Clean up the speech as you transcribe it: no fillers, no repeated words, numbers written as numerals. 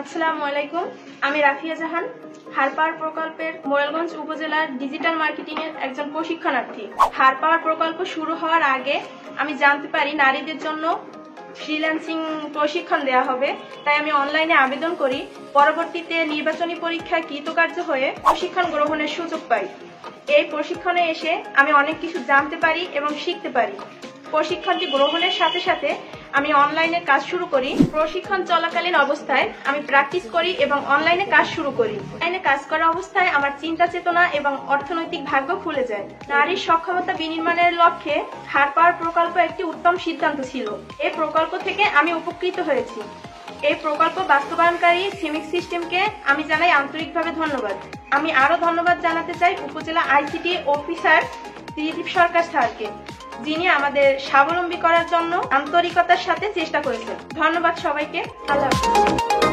আসসালামু আলাইকুম। আমি রাফিয়া জাহান, হারপাওয়ার প্রকল্পের মোরেলগঞ্জ উপজেলার ডিজিটাল মার্কেটিং এর একজন প্রশিক্ষণার্থী। হারপাওয়ার প্রকল্প শুরু হওয়ার আগে আমি জানতে পারি নারীদের জন্য ফ্রিল্যান্সিং প্রশিক্ষণ দেওয়া হবে, তাই আমি অনলাইনে আবেদন করি। পরবর্তীতে নির্বাচনী পরীক্ষায় কৃতকার্য হয়ে প্রশিক্ষণ গ্রহণের সুযোগ পাই। এই প্রশিক্ষণে এসে আমি অনেক কিছু জানতে পারি এবং শিখতে পারি। প্রশিক্ষণটি গ্রহণের সাথে সাথে আমি অনলাইনে কাজ শুরু করি। প্রশিক্ষণ চলাকালীন অবস্থায় আমি প্র্যাকটিস করি এবং অনলাইনে কাজ শুরু করি। অনলাইনে কাজ করা অবস্থায় আমার চিন্তা চেতনা এবং অর্থনৈতিক ভাগ্য খুলে যায়। নারীর সক্ষমতা বিনির্মাণের লক্ষ্যে হারপাওয়ার প্রকল্প একটি উত্তম সিদ্ধান্ত ছিল। এই প্রকল্প থেকে আমি উপকৃত হয়েছি। এই প্রকল্প বাস্তবায়নকারী সিমিক সিস্টেমকে আমি জানাই আন্তরিকভাবে ধন্যবাদ। আমি আরো ধন্যবাদ জানাতে চাই উপজেলা আইসিটি অফিসার ত্রিদীপ সরকার স্যারকে, যিনি আমাদের স্বাবলম্বী করার জন্য আন্তরিকতার সাথে চেষ্টা করেছেন। ধন্যবাদ সবাইকে। আল্লাহ হাফেজ।